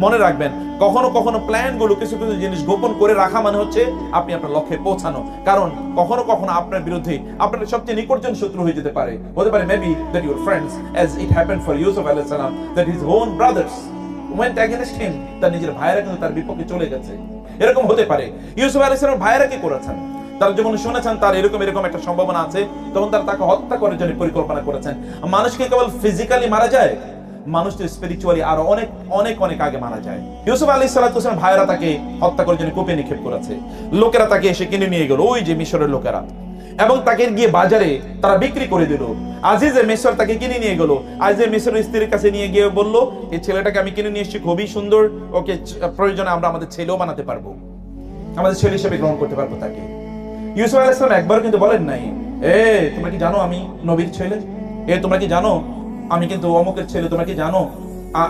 মনে রাখবেন, কখনো কখনো প্ল্যানগুলো কিছু কিছু জিনিস গোপন করে রাখা মানে হচ্ছে আপনি আপনার লক্ষ্যে পৌঁছানো। কারণ কখনো কখনো আপনার বিরুদ্ধে আপনার সবচেয়ে নিকটজন শত্রু হয়ে যেতে পারে। হতে পারে maybe that your friends, as it happened for Yusuf alayhis salam, that his own brothers went against him, তার নিজের ভাইয়েরা কিন্তু তার বিপক্ষে চলে গেছে। এরকম হতে পারে। ইউসুফ আলাইহিস সালামের ভাইয়েরা কি করেছেন? তারা যখন শুনেছেন তার এরকম একটা সম্ভাবনা আছে, তখন তারা তাকে হত্যা করার জন্য পরিকল্পনা করেছেন। মানুষকে কেবল ফিজিক্যালি মারা যায়, মানুষ তো স্পিরিচুয়ালি আরো অনেক অনেক অনেক আগে মারা যায়। ইউসুফ আলাইহিস সালাম ভাইয়েরা তাকে হত্যা করার জন্য কূপে নিক্ষেপ করেছে। লোকেরা তাকে এসে কিনে নিয়ে গেল, ওই যে মিশরের লোকেরা, এবং তাকে গিয়ে বাজারে তারা বিক্রি করে দিল। আজিজে মিশর তাকে কিনে নিয়ে গেল। আজিজে মিশরের স্ত্রীর কাছে নিয়ে গিয়ে বলল, এই ছেলেটাকে আমি কিনে নিয়ে এসেছি, খুবই সুন্দর, ওকে প্রয়োজনে আমরা আমাদের ছেলেও বানাতে পারবো, আমাদের ছেলে হিসেবে গ্রহণ করতে পারবো তাকে। ইউসুফ আলাইহিস সালাম একবার কিন্তু বলেন নাই, তোমরা কি জানো আমি নবীর ছেলে? তোমরা কি জানো আমি কিন্তু অমুকের ছেলে? তোমরা কি জানো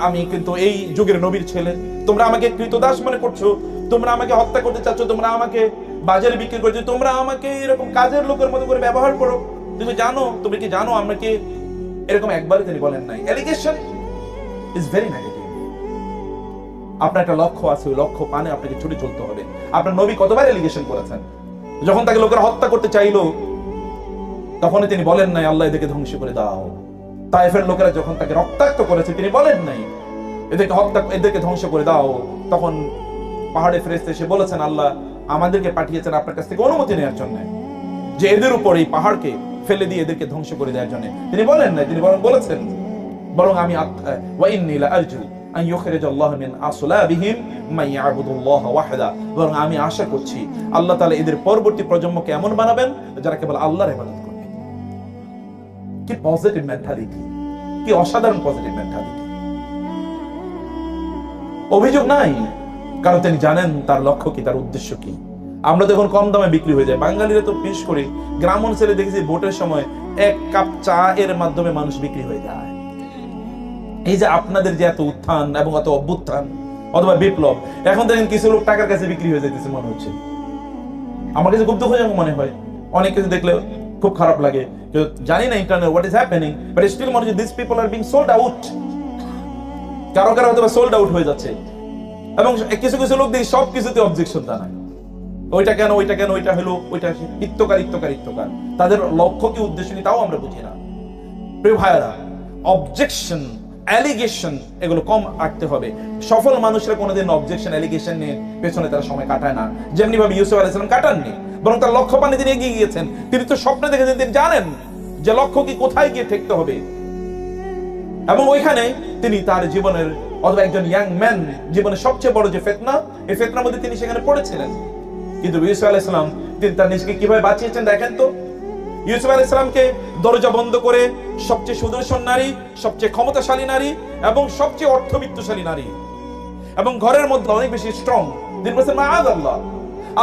আমি কিন্তু এই যুগের নবীর ছেলে? তোমরা আমাকে কৃতদাস মনে করছো, তোমরা আমাকে হত্যা করতে চাচ্ছ, তোমরা আমাকে বাজারে বিক্রি করছো, তোমরা আমাকে এরকম কাজের লোকের মতো করে ব্যবহার করো। তুমি জানো, তুমি কি জানো আমাকে? এরকম একবারই তিনি বলেন নাই। Allegation is very negative. আপনার একটা লক্ষ্য আছে, ওই লক্ষ্য পানে আপনাকে ছুটে চলতে হবে। আপনার নবী কতবার এলিগেশন করেছেন? যখন তাকে লোকেরা হত্যা করতে চাইলো, তখন তিনি বলেন নাই আল্লাহ এদেরকে ধ্বংস করে দাও। তায়েফের লোকেরা যখন তাকে রক্তাক্ত করেছে, তিনি বলেন নাই এদেরকে ধ্বংস করে দাও। তখন পাহাড়ে ফেরেশতা এসে বলেছেন, আল্লাহ আমাদেরকে পাঠিয়েছেন আপনার কাছ থেকে অনুমতি নেওয়ার জন্য, যে এদের উপর এই পাহাড়কে ফেলে দিয়ে এদেরকে ধ্বংস করে দেওয়ার জন্য। তিনি বলেন নাই, তিনি বলেছেন বরং আমি ওয়া ইন্নী লা আরজু আন ইউখরিজাল্লাহু মিন আসলাবিহিম মান ইয়াবুদুল্লাহ ওয়াহদা, বরং আমি আশা করছি আল্লাহ তাআলা এদের পরবর্তী প্রজন্মকে এমন বানাবেন যারা কেবল আল্লাহর ইবাদত করবে। কি পজিটিভ মেন্টালিটি, কি অসাধারণ পজিটিভ মেন্টালিটি। অভিযোগ নাই, কারণ তিনি জানেন তার লক্ষ্য কি, তার উদ্দেশ্য কি। আমরা তো এখন কম দামে বিক্রি হয়ে যায়। বাঙালিরা তো বিশেষ করে গ্রাম অঞ্চলে দেখেছি ভোটের সময় 1 কাপ চা এর মাধ্যমে মানুষ বিক্রি হয়ে যায়। এই যে আপনাদের যে এত উত্থান এবং এত অভ্যুত্থান অথবা বিপ্লব, এখন দেখেন কিছু লোক টাকার কাছে বিক্রি হয়ে যাইতেছে মনে হচ্ছে। আমার কাছে খুব দুঃখজনক মনে হয়, অনেক কিছু দেখলে খুব খারাপ লাগে। জানি না internet what is happening, but still মনে হচ্ছে this people are being sold out. কারো কারো হয়তো সোল্ড আউট হয়ে যাচ্ছে, এবং কিছু কিছু লোক দেখি সব কিছুতে অবজেকশন জানায়, ওইটা কেন, ওইটা কেন, ওইটা হলো, ওইটা ইত্যকার। তাদের লক্ষ্য কি, উদ্দেশ্য কি, তাও আমরা বুঝি না। প্রিয় ভাইয়েরা, অবজেকশন, অ্যালিগেশন এগুলো কম রাখতে হবে। সফল মানুষরা কোনোদিন অবজেকশন, অ্যালিগেশন নিয়ে পেছনে তারা সময় কাটায় না, যেমনি ভাবে ইউসুফ আলাইহিস সালাম কাটাননি, বরং তার লক্ষ্য পানে তিনি এগিয়ে গিয়েছেন। তিনি তো স্বপ্নে দেখেছেন, তিনি জানেন যে লক্ষ্য কি, কোথায় গিয়ে ঠেকতে হবে, এবং ওইখানে তিনি তার জীবনের অথবা একজন ইয়াং ম্যান জীবনের সবচেয়ে বড় যে ফিতনা, এই ফিতনার মধ্যে তিনি সেখানে পড়েছিলেন। কিন্তু ইউসুফ আলাইহিস সালাম তিনি তার নিজেকে কিভাবে বাঁচিয়েছেন দেখেন তো। ইউসুফ আলাইহিস সালামকে দরজা বন্ধ করে সবচেয়ে সুদর্শন নারী, সবচেয়ে ক্ষমতাশালী নারী এবং সবচেয়ে অর্থবিত্তশালী নারী, এবং ঘরের মধ্যে অনেক বেশি স্ট্রং, তিনি বলেছেন মাআযাল্লাহ,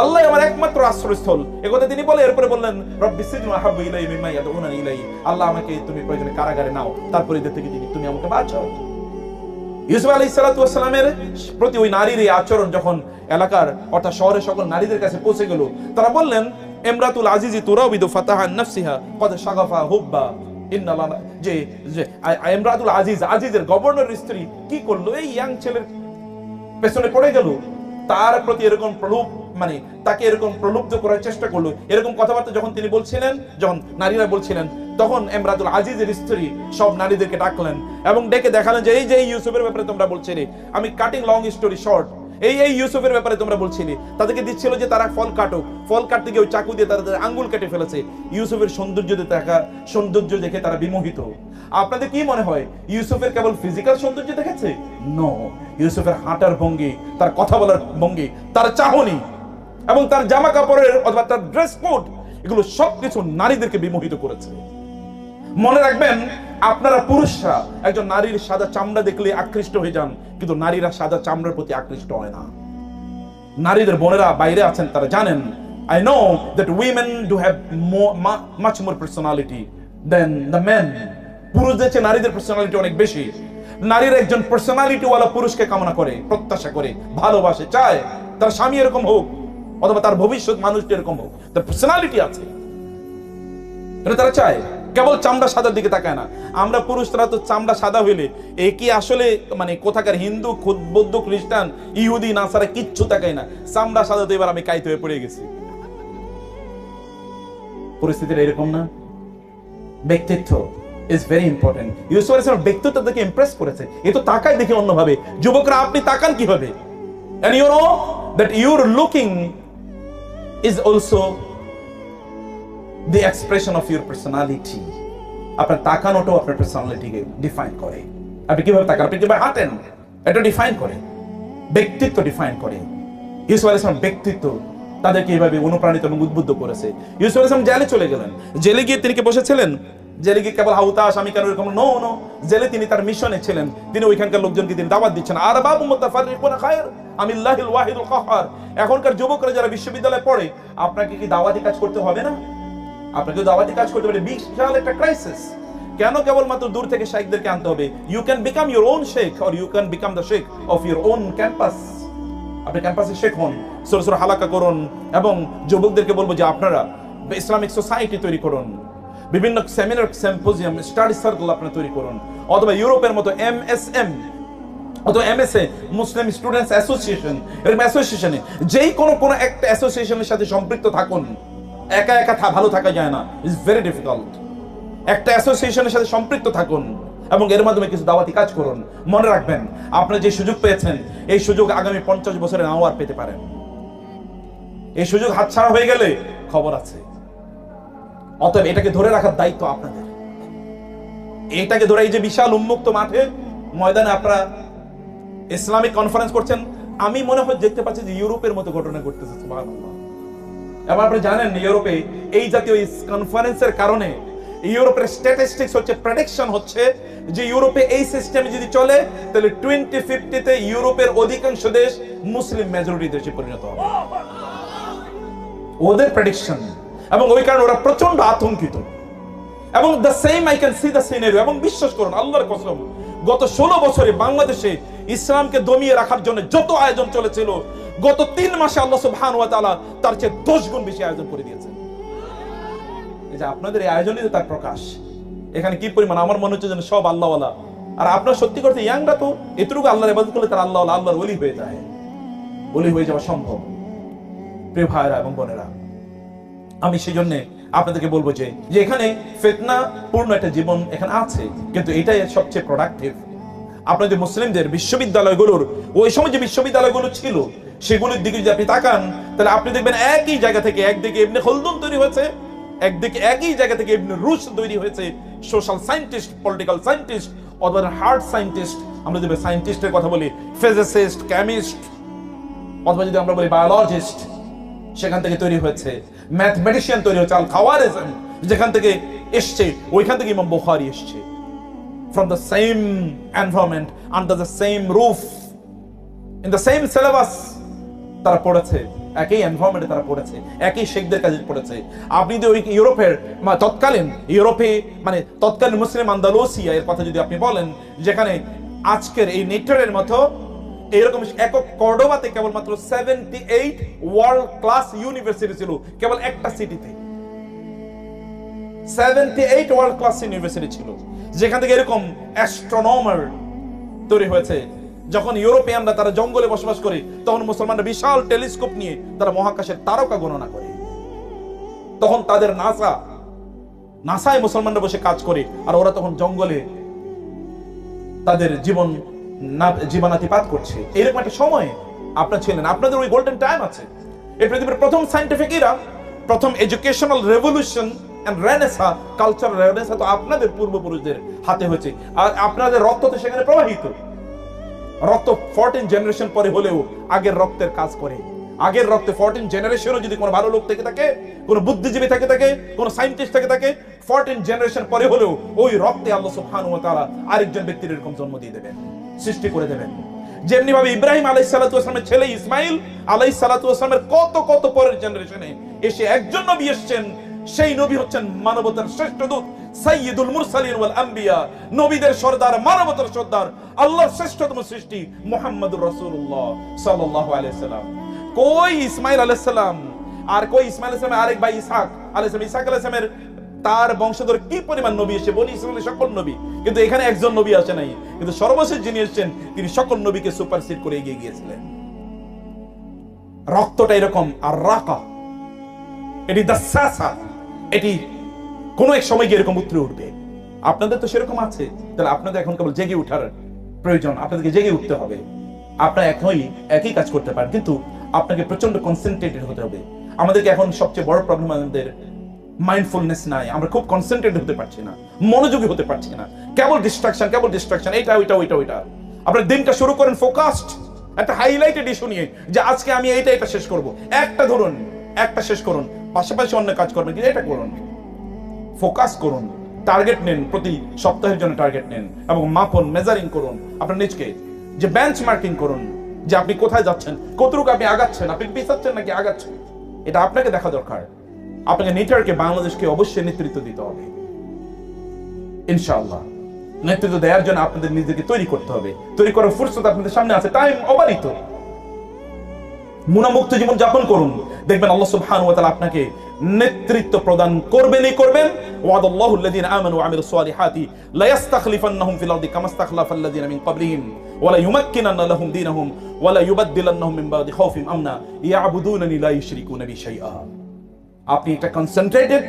আল্লাহ আমার একমাত্র আশ্রয়স্থল। একথা তিনি বলে এরপরে বললেন রব্বিস সিজনু আহাব্বু ইলাইয়া মিম্মা ইয়াদউনানি ইলাইহি, আল্লাহ আমাকে তুমি প্রয়োজনে কারাগারে নাও, তারপরে এদের থেকে তুমি আমাকে বাঁচাও। ইউসুফ আলাইহিস সালাতু ওয়াস সালামের প্রতি ওই নারীর এই আচরণ যখন এলাকার অর্থাৎ শহরের সকল নারীদের কাছে পৌঁছে গেল, তারা বললেন ইমরাতুল আজিজি তুরাবিদু ফাতাহান নাফসিহা কদ শাগাফা হুব্বা ইন্নাল্লাহ, যে ইমরাতুল আজিজ, আজিজের গভর্নরের স্ত্রী কি করলো, এই ইয়াং ছেলের পেছনে পড়ে গেল, তার প্রতি এরকম প্রলোভ, মানে তাকে এরকম প্রলুব্ধ করার চেষ্টা করলো। এরকম কথাবার্তা যখন তিনি বলছিলেন, যখন নারীরা বলছিলেন, তখন ইমরাতুল আজিজের স্ত্রী সব নারীদেরকে ডাকলেন এবং ডেকে দেখালেন যে এই যে ইউসুফের ব্যাপারে তোমরা বলছিলে, আমি কাটিং লং স্টোরি শর্ট, এই ইউসুফের ব্যাপারে তোমরা বলছিলে। তাদেরকে দিচ্ছিল যে তারা ফল কাটুক, ফল কাটতে গিয়ে ওই চাকু দিয়ে তারা আঙ্গুল কেটে ফেলেছে। ইউসুফের সৌন্দর্য দেখে তারা বিমোহিত। আপনাদের কি মনে হয় ইউসুফের কেবল ফিজিক্যাল সৌন্দর্য দেখেছে? নো, ইউসুফের হাঁটার ভঙ্গি, তার কথা বলার ভঙ্গি, তার চাহনি এবং তার জামা কাপড়ের অথবা তার ড্রেস কোড, এগুলো সবকিছু নারীদেরকে বিমোহিত করেছে। মনে রাখবেন, আপনারা পুরুষরা একজন নারীর সাদা চামড়া দেখলে আকৃষ্ট হয়ে যান, কিন্তু নারীরা সাদা চামড়ার প্রতি আকৃষ্ট হয় না। নারীদের বোনেরা বাইরে আছেন, তারা জানেন, I know that women do have much more personality than the men. পুরুষদের চেয়ে নারীদের পার্সোনালিটি অনেক বেশি। নারীরা একজন পার্সোনালিটি ওয়ালা পুরুষকে কামনা করে, প্রত্যাশা করে, ভালোবাসে, চায় তার স্বামী এরকম হোক অথবা তার ভবিষ্যৎ মানুষটি এরকম হোক, তার পার্সোনালিটি আছে, এটা তারা চায়। কেবল চামড়া সাদার দিকে তাকায় না। আমরা পুরুষরা তো চামড়া সাদা হইলে এ কি আসলে মানে কোথাকার হিন্দু, বৌদ্ধ, খ্রিস্টান, ইহুদি, নাসারা কিচ্ছু তাকায় না। চামড়া সাদা তো এবার আমি কাইতে হয়ে পড়ে গেছি। পরিস্থিতিটা এরকম না? ব্যক্তিত্ব ইজ ভেরি ইম্পর্টেন্ট। ইউসুফ আলাইহিস সালাম ব্যক্তিত্ব দেখে ইমপ্রেস করেছে, এ তো তাকায় দেখে অন্যভাবে। যুবকরা আপনি তাকান কিভাবে? and you know that your looking is also the expression of your personality. আপনার তাকানোটাও আপনার পার্সোনালিটিকে ডিফাইন করে। আপনি কিভাবে তাকান, আপনি কিভাবে হাঁটেন, এটা ডিফাইন করে, ব্যক্তিত্ব ডিফাইন করে। ইউসুফ আলাইহিস সালাম ব্যক্তিত্ব তাদেরকে এইভাবে অনুপ্রাণিত এবং উদ্বুদ্ধ করেছে। ইউসুফ আলাইহিস সালাম জেলে চলে গেলেন। জেলে গিয়ে তিনি কি বসেছিলেন? জেলে গিয়ে কেবল হাউতাস আমি কেন এরকম নো নো, জেলে তিনি তার মিশনে ছিলেন। তিনি ওইখানকার লোকজনকে তিনি দাওয়াত দিচ্ছেন, আরবাবু মুতাফাররিকুনা খায়র আমিল্লাহিল ওয়াহিদুল কাহ্হার। এখনকার যুবকরা যারা বিশ্ববিদ্যালয়ে পড়ে, আপনাকে কি দাওয়াতি কাজ করতে হবে না? আপনাকে দাওয়াতি কাজ করতে হবে। বিশাল একটা ক্রাইসিস। কেন কেবলমাত্র দূর থেকে শেখদেরকে আনতে হবে? You can become your own sheikh, or you can become the sheikh of your own campus. আপনি ক্যাম্পাসে শেখ হন, ছোট ছোট হালাকা করুন, এবং যুবকদেরকে বলবো যে আপনারা ইসলামিক সোসাইটি তৈরি করুন, বিভিন্ন সেমিনার, সিম্পোজিয়াম, স্টাডি সার্কেল আপনারা তৈরি করুন, অথবা ইউরোপের মতো MSM অথবা MSA, মুসলিম স্টুডেন্টস অ্যাসোসিয়েশন, এরকম অ্যাসোসিয়েশনে যেই কোনো একটা অ্যাসোসিয়েশনের সাথে সম্পৃক্ত থাকুন। একা একা ভালো থাকা যায় না, ইটস ভেরি ডিফিকাল্ট। একটা অ্যাসোসিয়েশনের সাথে সম্পৃক্ত থাকুন এবং এর মাধ্যমে কিছু দাওয়াতি কাজ করুন। মনে রাখবেন, আপনি যে সুযোগ পেয়েছেন, এই সুযোগ আগামী 50 বছরে নাও আর পেতে পারেন। এই সুযোগ হাতছাড়া হয়ে গেলে খবর আছে। অতএব এটাকে ধরে রাখার দায়িত্ব আপনাদের। এটাকে ধরে, এই যে বিশাল উন্মুক্ত মাঠে, ময়দানে আপনারা ইসলামিক কনফারেন্স করছেন, আমি মনে হয় দেখতে পাচ্ছি যে ইউরোপের মতো ঘটনা ঘটতেছে। সুবহানাল্লাহ। এবং আপনি জানেন ইউরোপে এই জাতীয় কনফারেন্সের কারণে ইউরোপের স্ট্যাটিস্টিক্স হচ্ছে, প্রেডিকশন হচ্ছে যে ইউরোপে এই সিস্টেমে যদি চলে তাহলে 2050-তে ইউরোপের অধিকাংশ দেশ মুসলিম মেজরিটি দেশে পরিণত হবে। ওদের প্রেডিকশন, এবং ওই কারণে ওরা প্রচন্ড আতঙ্কিত। এবং the same I can see the scenario. এবং বিশ্বাস করুন, আল্লাহর কসম, গত 16 বছরে বাংলাদেশে ইসলামকে দমিয়ে রাখার জন্য যত আয়োজন চলেছিল, গত 3 মাসে আল্লাহ সুবহানাহু ওয়া তাআলা তার চেয়ে 10 গুণ বেশি আয়োজন করে দিয়েছেন। এই যে আপনাদের এই আয়োজনই তার প্রকাশ। এখানে কি পরিমাণ, আমার মনে হচ্ছে যেন সব আল্লাহওয়ালা। আর আপনার সত্যি করতে ইয়াংরা তো এতটুকু আল্লাহর ইবাদত করলে তার আল্লাহওয়ালা, আল্লাহর ওলি হয়ে যায়। ওলি হয়ে যাওয়া সম্ভব। প্রিয় ভাইরা এবং বোনেরা, আমি সেই জন্য আপনাদেরকে বলবো যে এখানে ফিতনা পূর্ণ একটা জীবন এখানে আছে, কিন্তু এটাই সবচেয়ে প্রোডাক্টিভ। আপনাদের মুসলিমদের বিশ্ববিদ্যালয়গুলোর, ওই সময় যে বিশ্ববিদ্যালয়গুলো ছিল, সেগুলোর দিকে যদি আপনি তাকান, তাহলে আপনি দেখবেন একই জায়গা থেকে একদিকে ইবনে খালদুন তৈরি হয়েছে, একদিকে একই জায়গা থেকে ইবনে রুশ তৈরি হয়েছে, সোশ্যাল সায়েন্টিস্ট, পলিটিক্যাল সায়েন্টিস্ট, অথবা হার্ড সায়েন্টিস্ট, আমরা যদি সায়েন্টিস্টের কথা বলি, ফিজিসিস্ট, কেমিস্ট, অথবা যদি আমরা বলি বায়োলজিস্ট, সেখান থেকে তৈরি হয়েছে। ম্যাথমেটিশিয়ান তৈরি হয়েছে, আল খাওয়ারিজম যেখান থেকে এসছে, ওইখান থেকে ইমাম বুখারী এসছে। From the same environment, under the same roof, in the same syllabus তারা পড়েছে, একই এনভায়রনমেন্টে তারা পড়েছে, একই শেখদের কাছে পড়েছে। আপনি যদি ওই ইউরোপের তৎকালীন ইউরোপে, মানে তৎকালীন মুসলিম আন্দালুসিয়া এর কথা যদি আপনি বলেন, যেখানে আজকের এই নেটওয়ার্কের মতো এরকম একক কর্ডোবাতে কেবলমাত্র 78 ওয়ার্ল্ড ক্লাস ইউনিভার্সিটি ছিল, কেবল একটা সিটিতে 78 ওয়ার্ল্ড ক্লাস ইউনিভার্সিটি ছিল, যেখান থেকে এরকম অ্যাস্ট্রোনমার তৈরি হয়েছে। যখন ইউরোপিয়ানরা তারা জঙ্গলে বসবাস করে, তখন মুসলমানরা বিশাল টেলিস্কোপ নিয়ে তারা মহাকাশের তারকা গণনা করে। তখন তাদের নাসায় মুসলমানরা বসে কাজ করে, আর ওরা তখন জঙ্গলে তাদের জীবনাতিপাত করছে। এরকম একটা সময় আপনারা ছিলেন, আপনাদের ওই গোল্ডেন টাইম আছে। এই পৃথিবীর প্রথম সায়েন্টিফিক এরা, প্রথম educational revolution and renaissance, cultural renaissance তো আপনাদের পূর্বপুরুষদের হাতে হয়েছে, আর আপনাদের রক্ত তো সেখানে প্রবাহিত। রক্ত 14 জেনারেশন পরে হলেও আগের রক্তের কাজ করে। আগের রক্তে 14 জেনারেশনও যদি কোনো ভালো লোক থেকে থাকে, কোনো বুদ্ধিজীবী থেকে থাকে, কোনো সায়েন্টিস্ট থেকে থাকে, 14 জেনারেশন পরে হলেও ওই রক্তে আল্লাহ সুবহানাহু ওয়া তাআলা আরেকজন ব্যক্তির এরকম জন্ম দিয়ে দেবেন, সৃষ্টি করে দেবেন। যেমনি ভাবে ইব্রাহিম আলাইহিস সালাতু ওয়াস সালামের ছেলে ইসমাইল আলাইহিস সালাতু ওয়াস সালামের কত কত পরের জেনারেশনে এসে একজন নবী এসেছেন, সেই নবী হচ্ছেন মানবতার শ্রেষ্ঠ দূত, সাইয়্যিদুল মুরসালিন ওয়াল আম্বিয়া, নবীদের সরদার, মানবতার সরদার, আল্লাহর শ্রেষ্ঠতম সৃষ্টি মুহাম্মদুর রাসূলুল্লাহ সাল্লাল্লাহু আলাইহি সাল্লাম। কই ইসমাইল আলাইহিস সালাম, আর কই ইসমাইল আলাইহিস সালামের আরেক ভাই ইসহাক আলাইহিস সালাম। ইসহাক আলাইহিস সালামের তার বংশধর কি পরিমাণ নবী এসে, বনি ইসরায়েলের সকল নবী, কিন্তু এখানে একজন নবী আসে নাই, কিন্তু সর্বশেষ যিনি এসেছেন তিনি সকল নবীকে সুপারসিড করে এগিয়ে গিয়েছিলেন। রক্তটা এরকম, আর রাকা এটি দাসাসা, এটি কোন এক সময় গিয়ে এরকম উতরে উঠবে। আপনাদের তো সেরকম আছে, তাহলে আপনাদের এখন কেবল জেগে উঠার প্রয়োজন, আপনাদেরকে জেগে উঠতে হবে। আপনারা একই কাজ করতে পারেন, কিন্তু আপনাকে প্রচন্ড কনসেন্ট্রেটেড হতে হবে। আমাদেরকে এখন সবচেয়ে বড় প্রবলেম আমাদের মাইন্ডফুলনেস নাই, আমরা খুব কনসেন্ট্রেটেড হতে পারছি না, মনোযোগী হতে পারছি না, কেবল ডিস্ট্রাকশন, এটা ওইটা। আপনার দিনটা শুরু করেন ফোকাসড, একটা হাইলাইটেড ইস্যু নিয়ে, যে আজকে আমি এটা শেষ করব, একটা ধরুন, একটা শেষ করুন, পাশাপাশি অন্য কাজ করবেন, কিন্তু এটা করুন, ফোকাস করুন, টার্গেট নেন, প্রতি সপ্তাহের জন্য টার্গেট নেন এবং মাপুন, মেজারিং করুন আপনার নিজকে, যে বেঞ্চ মার্কিং করুন, যে আপনি কোথায় যাচ্ছেন, কতটুকু আপনি আগাচ্ছেন, আপনি পিছাচ্ছেন নাকি আগাচ্ছেন, এটা আপনাকে দেখা দরকার। আপনাকে নেটওয়ার্কে বাংলাদেশকে অবশ্যই নেতৃত্ব দিতে হবে ইনশাআল্লাহ। নেতৃত্ব দেওয়ার জন্য আপনাদের নিজেকে তৈরি করতে হবে, তৈরি করার ফুরসত আপনাদের সামনে আছে, টাইম অবারিত। মুনামুক্ত জীবন যাপন করুন, দেখবেন আল্লাহ সুবহানাহু ওয়া তাআলা আপনাকে নেতৃত্ব প্রদান করবেনই করবেন। ওয়াদাল্লাহু আল্লাযীনা আমানু ওয়া আমিলুস সালিহাতি লা ইস্তাখলিফান্নাহুম ফিল আরদি কামা ইস্তাখলাফাল্লাযীনা মিন ক্বাবলিহিম ওয়া লা ইউমাক্কিনান্না লাহুম দীনাহুম ওয়া লা ইউবাদদিলান্নাহুম মিন বাদি খাউফিহিম আমনা ইয়াবুদুনানি লা ইউশরিকুনা বি শাইআ। আপনি একটা কনসেন্ট্রেটেড,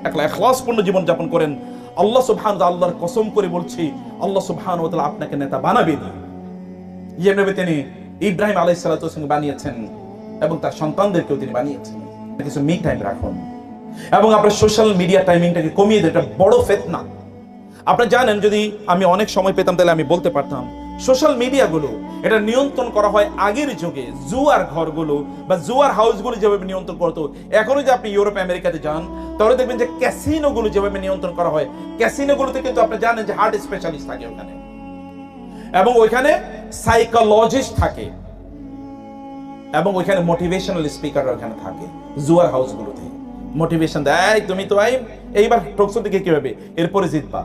একটা ইখলাসপূর্ণ জীবন যাপন করেন, আল্লাহ সুবহানাহু ওয়া তাআলা, আল্লাহর কসম করে বলছি, আল্লাহ সুবহানাহু ওয়া তাআলা আপনাকে নেতা বানাবেন। যেভাবে তিনি ইব্রাহিম আলাইহিস সালাতু ওয়াস সালাম বানিয়েছেন এবং তার সন্তানদেরকেও তিনি বানিয়েছেন। কিছু মি টাইম রাখুন এবং আপনার সোশ্যাল মিডিয়া টাইমিংটাকে কমিয়ে দেন, এটা বড় ফিতনা। আপনারা জানেন, যদি আমি অনেক সময় পেতাম তাহলে আমি বলতে পারতাম, সোশ্যাল মিডিয়াগুলো এটা নিয়ন্ত্রণ করা হয় আগের যুগে জুয়ার ঘরগুলো বা জুয়ার হাউসগুলো যেভাবে নিয়ন্ত্রণ করতো। এখনো যে আপনি ইউরোপ আমেরিকাতে যান, তাহলে দেখবেন যে ক্যাসিনোগুলো যেভাবে নিয়ন্ত্রণ করা হয়, ক্যাসিনোগুলোতে কিন্তু আপনি জানেন যে হার্ট স্পেশালিস্ট থাকে ওখানে, এবং ওইখানে সাইকোলজিস্ট থাকে, এবং ওইখানে মোটিভেশনাল স্পিকাররা ওখানে থাকে। জুয়ার হাউসগুলোতে মোটিভেশন দেয়, তুমি তো এইবার ঠকছো দিকে কিভাবে, এরপরে জিতবা,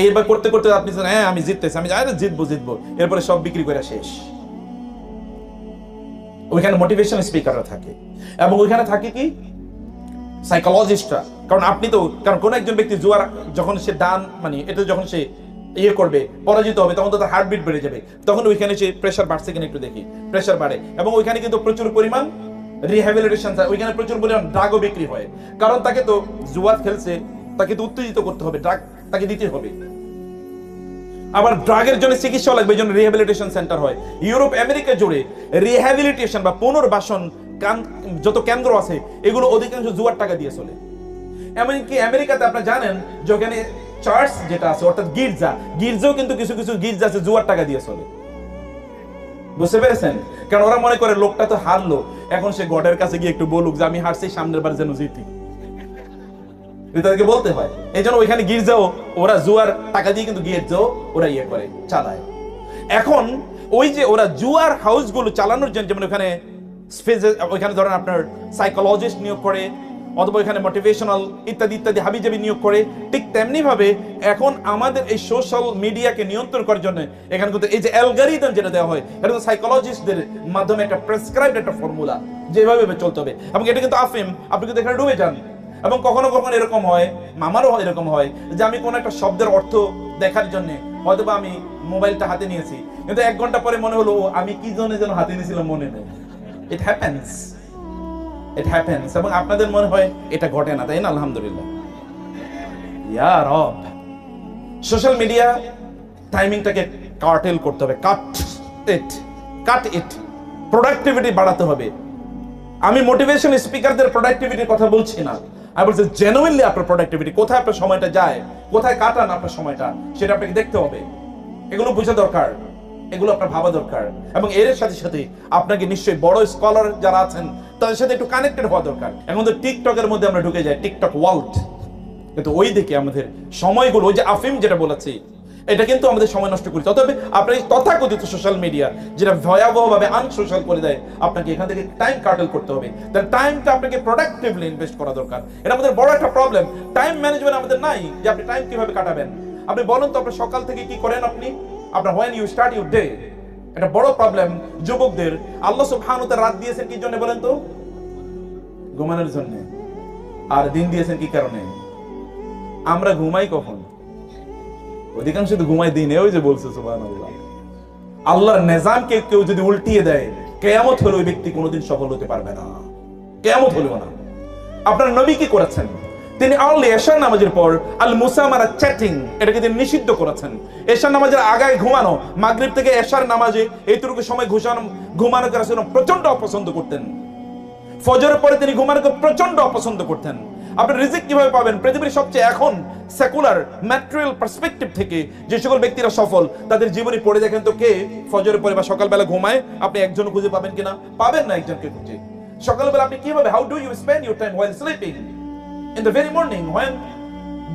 এইবার করতে করতে আপনি হ্যাঁ আমি জিততেছি, আমি জিতবো, এরপরে সব বিক্রি করে শেষ। ওইখানে মোটিভেশনাল স্পিকাররা থাকে এবং ওইখানে থাকে কি সাইকোলজিস্টরা। কারণ কোন একজন ব্যক্তি জুয়ার যখন সে এটা যখন সে করবে, পরাজিত হবে, তখন তো তার হার্টবিট বেড়ে যাবে, তখন ওইখানে সে প্রেসার বাড়ছে কিনা একটু দেখি, প্রেসার বাড়ে। এবং ওইখানে কিন্তু প্রচুর পরিমাণ রিহ্যাবিলিটেশন, ওইখানে প্রচুর পরিমাণ ড্রাগও বিক্রি হয়, কারণ তাকে তো জুয়া খেলছে, তাকে তো উত্তেজিত করতে হবে, ড্রাগ তাকে দিতে হবে। আবার ড্রাগের জন্য চিকিৎসা লাগবে, এই জন্য রিহ্যাবিলিটেশন সেন্টার হয়। ইউরোপ আমেরিকা জুড়ে রিহ্যাবিলিটেশন বা পুনর্বাসন যত কেন্দ্র আছে, এগুলো অধিকাংশ জুয়ার টাকা দিয়ে চলে। এমনকি আমেরিকাতে আপনারা জানেন যে ওখানে চার্চ যেটা আছে, অর্থাৎ গির্জাও কিন্তু কিছু গির্জা আছে জুয়ার টাকা দিয়ে চলে। বুঝতে পেরেছেন? কারণ ওরা মনে করে লোকটা তো হারলো, এখন সে গডের কাছে গিয়ে একটু বলুক যে আমি হারছি, সামনের বার যেন জিতি, তাদেরকে বলতে হয়। এই জন্য ওইখানে গির্জাও ওরা জুয়ার টাকা দিয়ে কিন্তু গির্জাও ওরা করে চালায়। এখন ওই যে ওরা জুয়ার হাউসগুলো চালানোর জন্য, যেমন ওইখানে ধরেন আপনার সাইকোলজিস্ট নিয়োগ করে, অথবা এখানে মোটিভেশনাল ইত্যাদি হাবিজাবি নিয়োগ করে, ঠিক তেমনি ভাবে এখন আমাদের এই সোশ্যাল মিডিয়াকে নিয়ন্ত্রণ করার জন্য এখানে কিন্তু এই যে অ্যালগরিদম যেটা দেওয়া হয়, এটা তো সাইকোলজিস্টদের মাধ্যমে একটা প্রেসক্রাইবড একটা ফর্মুলা, যেভাবে চলতে হবে। এবং এটা কিন্তু আপনি কিন্তু এখানে ডুবে যান। এবং কখনো কখনো এরকম হয়, আমারও এরকম হয়, যে আমি কোনো একটা শব্দের অর্থ দেখার জন্য হয়তোবা আমি মোবাইলটা হাতে নিয়েছি, কিন্তু 1 ঘন্টা পরে মনে হলো আমি কি জন্য যেন হাতে নিয়েছিলাম, মনে নেই। It happens. এবং আপনাদের মনে হয় এটা ঘটে না, তাই না? আলহামদুলিল্লাহ। ইয়া রব, সোশ্যাল মিডিয়া টাইমিংটাকে কার্টেল করতে হবে, কাট ইট, প্রোডাক্টিভিটি বাড়াতে হবে। আমি মোটিভেশন স্পিকারদের প্রোডাক্টিভিটির কথা বলছি না, আমি বলছি জেনুইনলি আপনার প্রোডাক্টিভিটি, কোথায় আপনার সময়টা যায়, কোথায় কাটান আপনার সময়টা, সেটা আপনাকে দেখতে হবে। এগুলো বোঝা দরকার, এগুলো আপনার ভাবা দরকার। এবং এর সাথে সাথে আপনাকে নিশ্চয়ই বড় স্কলার যারা আছেন তাদের সাথে একটু কানেক্টেড হওয়া দরকার। এখন তো টিকটকের মধ্যে আমরা ঢুকে যাই, টিকটক ওয়ার্ল্ড, কিন্তু ওই দিকে আমাদের সময়গুলো, ওই যে আফিম যেটা বলেছি, এটা কিন্তু আমাদের সময় নষ্ট করি। তবে আপনার তথাকথিত সোশ্যাল মিডিয়া যেটা ভয়াবহভাবে আনসোশ্যাল করে দেয়, আপনাকে এখান থেকে টাইম কাটেল করতে হবে। তার টাইমটা আপনাকে প্রোডাক্টিভলি ইনভেস্ট করা দরকার। এটা আমাদের বড় একটা প্রবলেম, টাইম ম্যানেজমেন্ট আমাদের নাই, যে আপনি টাইম কিভাবে কাটাবেন। আপনি বলুন তো, আপনার সকাল থেকে কি করেন আপনার when you start your day, এটা বড় প্রবলেম যুবকদের। আল্লাহ সুবহানাহু ওয়া তাআলা রাত দিয়েছেন কি জন্য বলেন তো? ঘুমানোর জন্য। আর দিন দিয়েছেন কি কারণে? আমরা ঘুমাই কখন? অধিকাংশ তো ঘুমাই দিনে। ওই যে বলছে সুবহানাল্লাহ, আল্লাহর নিজামকে কেউ যদি উল্টিয়ে দেয়, কিয়ামত হলে ওই ব্যক্তি কোনোদিন সফল হতে পারবে না, কিয়ামত হলেও না। আপনার নবী কি করেছেন? তিনি আর্লি এশার নামাজের পর আল মুসামারা চ্যাটিং এটাকে তিনি নিষিদ্ধ করেছেন। এশার নামাজের আগে ঘুমানো, মাগরিব থেকে এশার নামাজে এইটুকু সময় ঘুমানোকে রাসূল প্রচন্ড অপছন্দ করতেন। ফজরের পরে তিনি ঘুমানোকে প্রচন্ড অপছন্দ করতেন। আপনি রিজিক কিভাবে পাবেন? পৃথিবীর সবচেয়ে এখন সেকুলার ম্যাটেরিয়াল পার্সপেক্টিভ থেকে যে সকল ব্যক্তিরা সফল, তাদের জীবনী পড়ে দেখেন তো কে ফজরের পরে বা সকালবেলা ঘুমায়? আপনি একজন খুঁজে পাবেন কিনা? পাবেন না একজনকে খুঁজে। সকালবেলা আপনি কিভাবে, how do you spend your time while sleeping? In the very morning when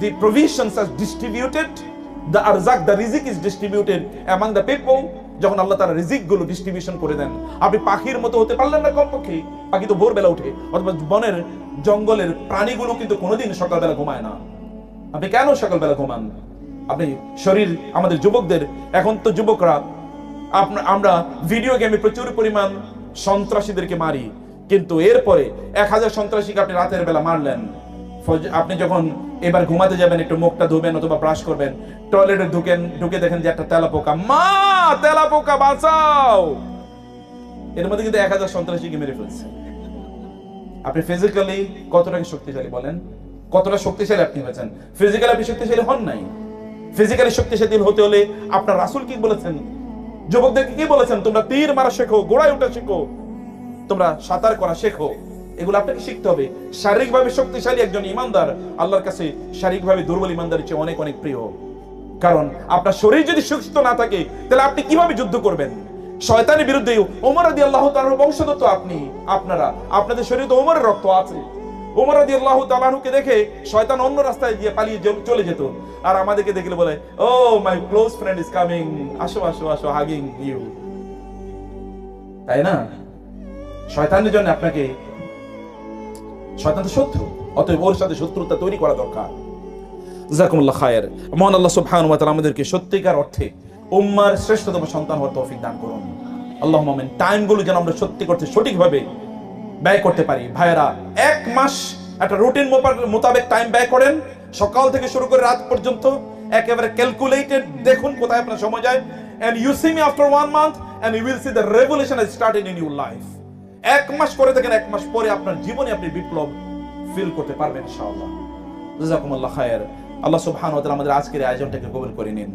the provisions are distributed, the arzak, the rizq is distributed among the people, যখন আল্লাহ তাআলা রিজিক গুলো ডিস্ট্রিবিউশন করে দেন, আপনি পাখির মতো হতে পারলেন না কমপক্ষে। পাখি তো ভোরবেলা উঠে, অথবা বনের জঙ্গলের প্রাণীগুলো কিন্তু কোনোদিন সকালবেলা ঘুমায় না। আপনি কেন সকালবেলা ঘুমান? আপনি শরীর, আমাদের যুবকদের, এখন তো যুবকরা আমরা ভিডিও গেমে প্রচুর পরিমাণ সন্ত্রাসীদেরকে মারি, কিন্তু এরপরে 1000 সন্ত্রাসীকে আপনি রাতের বেলা মারলেন। আপনি যখন এবার ঘুমাতে যাবেন, একটু মুখটা ধুবেন অথবা ব্রাশ করবেন, টয়লেটে ঢুকে দেখেন যে একটা তেলাপোকা, মা তেলাপোকা বাঁচাও, এর মধ্যে কিন্তু 1000 সন্ত্রাসীকে মেরে ফেলছে। আপনি ফিজিক্যালি কতটা শক্তিশালী বলেন? কতটা শক্তিশালী আপনি হয়েছেন? ফিজিক্যালি আপনি শক্তিশালী হন নাই। ফিজিক্যালি শক্তিশালী হতে হলে আপনার রাসূল কি বলেছেন? যুবকদেরকে কি বলেছেন? তোমরা তীর মারা শেখো, ঘোড়ায় ওঠা শেখো, তোমরা সাঁতার করা শেখো। এগুলো আপনাকে শিখতে হবে। শারীরিকভাবে শক্তিশালী একজন ইমানদার আল্লাহর কাছে শারীরিকভাবে দুর্বল ইমানদারের চেয়ে অনেক অনেক প্রিয়। কারণ আপনার শরীর যদি সুস্থ না থাকে, তাহলে আপনি কিভাবে যুদ্ধ করবেন? শয়তানের বিরুদ্ধে ওমর রাদিয়াল্লাহু তাআলার বংশধর তো আপনি, আপনাদের শরীরে তো ওমরের রক্ত আছে। ওমর রাদিয়াল্লাহু তাআলাকে দেখে শয়তান অন্য রাস্তায় গিয়ে পালিয়ে চলে যেত, আর আমাদেরকে দেখলে বলে, oh my close friend is coming, আসো আসো আসো, হাগিং ইউ। তাই না? শয়তানের জন্য আপনাকে, শয়তান তো শত্রু, অতএব ওর সাথে শত্রুতা তৈরি করা দরকার। জাযাকুমুল্লাহ খায়ের। মহান আল্লাহ সুবহানাহু ওয়া তাআলা আমাদেরকে সত্যিকার অর্থে উম্মার শ্রেষ্ঠতম সন্তান হওয়ার তৌফিক দান করুন। আল্লাহুম্মা আমিন। টাইমগুলো যেন আমরা সত্যি করতে সঠিকভাবে ব্যয় করতে পারি। ভাইয়েরা, 1 মাস একটা রুটিন মোতাবেক টাইম ব্যয় করেন, সকাল থেকে শুরু করে রাত পর্যন্ত, একেবারে ক্যালকুলেটেড। দেখুন কোথায় আপনার সময় যায়। and you see me after 1 month and you will see the revolution has started in your life. 1 মাস করে দেখেন, 1 মাস পরে আপনার জীবনে আপনি বিপ্লব ফিল করতে পারবেন ইনশাআল্লাহ। জাযাকুমুল্লাহ খায়ের। আল্লাহ সুবহানাহু ওয়া তাআলা আমাদের আজকের আয়োজনটাকে কবুল করে নিন,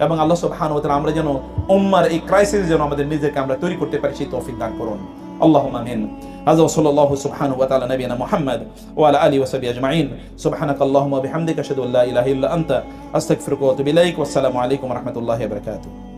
এবং আল্লাহ সুবহানাহু ওয়া তাআলা আমরা যেন উম্মার এই ক্রাইসিস যেন আমাদের নিজেকে আমরা তৈরি করতে পারি, সেই তৌফিক দান করুন। আল্লাহুম্মা আমিন। হাযা সাল্লাল্লাহু সুবহানাহু ওয়া তাআলা নবিয়ানা মুহাম্মদ ওয়া আলা আলিহি ওয়া সাহবিহি আজমাইন। সুবহানাকাল্লাহুম্মা ওয়া বিহামদিকা আশহাদু আল্লা ইলাহা ইল্লা আনতা আস্তাগফিরুকা ওয়া আতুবু ইলাইক। ওয়া আসসালামু আলাইকুম ওয়া রাহমাতুল্লাহি ওয়া বারাকাতুহু।